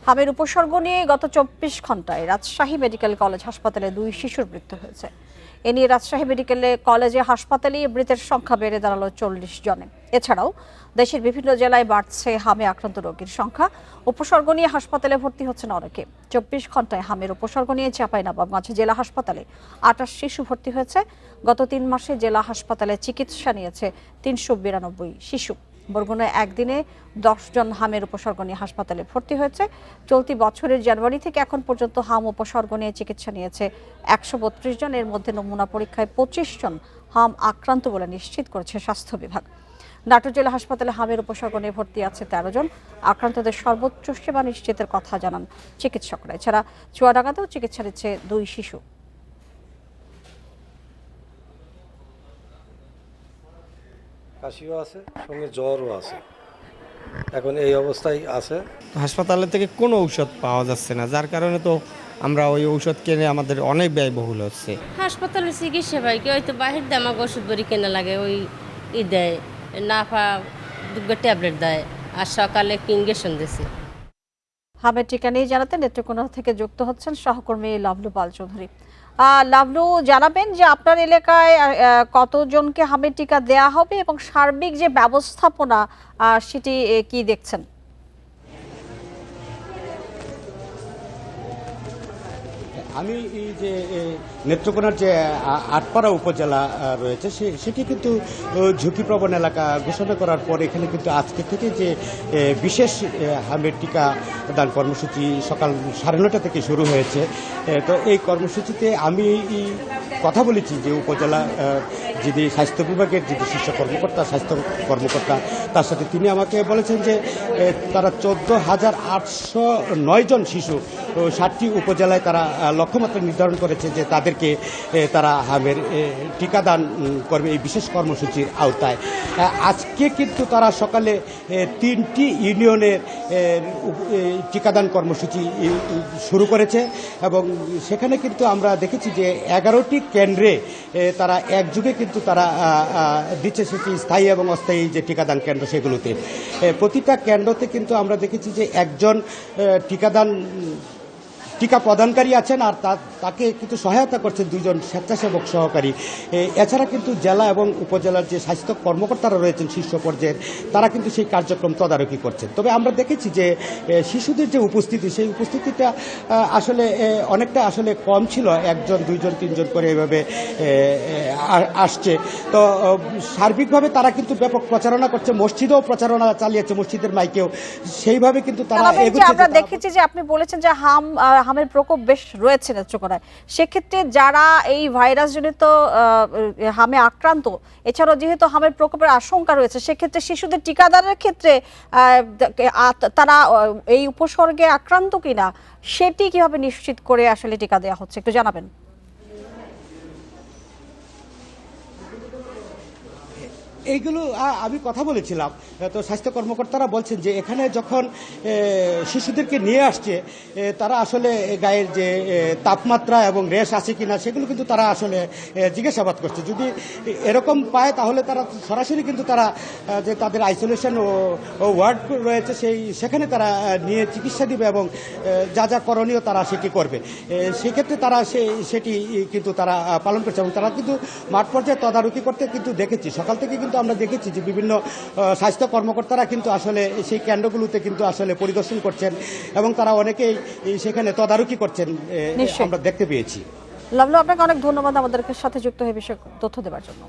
হামের উপসর্গ নিয়ে গত 24 ঘন্টায় রাজশাহী মেডিকেল কলেজ হাসপাতালে 2 শিশুর মৃত্যু হয়েছে। এ নিয়ে রাজশাহী মেডিকেল কলেজে হাসপাতালে মৃতের সংখ্যা বেড়ে দাঁড়ালো 40 জনে। এছাড়াও দেশের বিভিন্ন জেলায় বাড়ছে হামে আক্রান্ত রোগীর সংখ্যা। উপসর্গ নিয়ে হাসপাতালে ভর্তি হচ্ছেন অনেকে। 24 ঘন্টায় হামের উপসর্গ নিয়ে চাঁপাইনবাবগঞ্জ জেলা হাসপাতালে 28 শিশু ভর্তি হয়েছে। গত 3 মাসে জেলা হাসপাতালে চিকিৎসা নিয়েছে 392 শিশু। বরগুনায় একদিনে 10 জন হামের উপসর্গ নিয়ে হাসপাতালে ভর্তি হয়েছে। চলতি বছরের জানুয়ারি থেকে এখন পর্যন্ত হাম উপসর্গ নিয়ে চিকিৎসা নিয়েছে 132 জন। এর মধ্যে নমুনা পরীক্ষায় 25 জন হাম আক্রান্ত বলে নিশ্চিত করেছে স্বাস্থ্য বিভাগ। নাটোর জেলা হাসপাতালে হামের উপসর্গ নিয়ে ভর্তি আছে 13 জন। আক্রান্তদের সর্বোচ্চ সেবা নিশ্চিতের কথা জানান চিকিৎসকরা। এছাড়া চুয়াডাঙ্গাতেও চিকিৎসা নিচ্ছে 2 শিশু। কাশিও আছে, সঙ্গে জ্বরও আছে। এখন এই অবস্থায় আছে। হাসপাতালে থেকে কোনো ঔষধ পাওয়া যাচ্ছে না, যার কারণে তো আমরা ওই ঔষধ কিনে আমাদের অনেক ব্যয়বহুল হচ্ছে। হাসপাতালের চিকিৎসা ভাই কি হয়তো বাহির দিয়ে আমাকে ওষুধ বড়ি কেনা লাগে, ওই দেয় নাফা 2 ট্যাবলেট দেয়, আর সকালে ইঞ্জেকশন দিয়েছে। হামের টিকা নিয়ে জানাতে নেত্রকোনা থেকে যুক্ত হচ্ছেন সহকর্মী লাভলু পাল চৌধুরী। লাভলু, জানাবেন যে আপনার এলাকায় কতজনকে হামের টিকা দেয়া হবে এবং সার্বিক যে ব্যবস্থাপনা সেটি কি দেখছেন? আমি এই যে নেত্রকোনার যে আটপাড়া উপজেলা রয়েছে সেটি কিন্তু ঝুঁকিপ্রবণ এলাকা ঘোষণা করার পর এখানে কিন্তু আজকে থেকে যে বিশেষ হামের টিকা দান কর্মসূচি সকাল 9:30 থেকে শুরু হয়েছে। তো এই কর্মসূচিতে আমি কথা বলেছি যে উপজেলা যিনি স্বাস্থ্য বিভাগের যিনি শীর্ষ কর্মকর্তা, স্বাস্থ্য কর্মকর্তা, তার সাথে তিনি আমাকে বলেছেন যে তারা 14,809 জন শিশু 7টি উপজেলায় তারা লক্ষ্যমাত্রা নির্ধারণ করেছে যে তাদেরকে তারা হামের টিকাদান করবে এই বিশেষ কর্মসূচির আওতায়। আজকে কিন্তু তারা সকালে 3টি ইউনিয়নের টিকাদান কর্মসূচি শুরু করেছে এবং সেখানে কিন্তু আমরা দেখেছি যে 11টি কেন্দ্রে তারা একযুগে কিন্তু তারা দিচ্ছে, সেটি স্থায়ী এবং অস্থায়ী যে টিকাদান কেন্দ্র সেগুলোতে। প্রতিটা কেন্দ্রতে কিন্তু আমরা দেখেছি যে একজন টিকা প্রদানকারী আছেন আর তাকে কিন্তু সহায়তা করছেন 2 জন স্বেচ্ছাসেবক সহকারী। এছাড়া কিন্তু জেলা এবং উপজেলার যে স্বাস্থ্য কর্মকর্তারা রয়েছেন শীর্ষ পর্যায়ের, তারা কিন্তু সেই কার্যক্রম তদারকি করছেন। তবে আমরা দেখেছি যে শিশুদের যে উপস্থিতি, সেই উপস্থিতিটা আসলে অনেকটা আসলে কম ছিল। 1 জন 2 জন 3 জন করে এভাবে আসছে। তো সার্বিকভাবে তারা কিন্তু ব্যাপক প্রচারণা করছে, মসজিদেও প্রচারণা চালিয়েছে, মসজিদের মাইকেও সেইভাবে কিন্তু তারা এগোচ্ছে। আমরা দেখেছি যে আপনি বলেছেন যে হামের প্রকোপ বেশ রয়েছে নেত্রকোনায়। সেক্ষেত্রে যারা এই ভাইরাসজনিত হামে আক্রান্ত, এছাড়াও যেহেতু হামের প্রকোপের আশঙ্কা রয়েছে, সেক্ষেত্রে শিশুদের টিকাদানের ক্ষেত্রে তারা এই উপসর্গে আক্রান্ত কিনা সেটি কিভাবে নিশ্চিত করে আসলে টিকা দেওয়া হচ্ছে একটু জানাবেন। এইগুলো আমি কথা বলেছিলাম, তো স্বাস্থ্য কর্মকর্তারা বলছেন যে এখানে যখন শিশুদেরকে নিয়ে আসছে তারা আসলে গায়ের যে তাপমাত্রা এবং রেশ আছে কিনা সেগুলো কিন্তু তারা আসলে জিজ্ঞাসাবাদ করছে। যদি এরকম পায় তাহলে তারা সরাসরি কিন্তু তারা যে তাদের আইসোলেশন ও ওয়ার্ড রয়েছে সেখানে তারা নিয়ে চিকিৎসা দিবে এবং যা যা করণীয় তারা সেটি করবে। সেক্ষেত্রে তারা সেটি কিন্তু তারা পালন করছে এবং তারা কিন্তু মাঠ পর্যায়ে তদারকি করতে কিন্তু দেখেছি। সকাল থেকে কিন্তু আমরা দেখেছি যে বিভিন্ন স্বাস্থ্য কর্মকর্তারা কিন্তু আসলে সেই কেন্দ্রগুলোতে কিন্তু আসলে পরিদর্শন করছেন এবং তারা অনেকেই সেখানে তদারকি করছেন, আমরা দেখতে পেয়েছি। লাভলু, আপনাকে অনেক ধন্যবাদ আমাদের সাথে যুক্ত হয়ে বিষয়ে তথ্য দেওয়ার জন্য।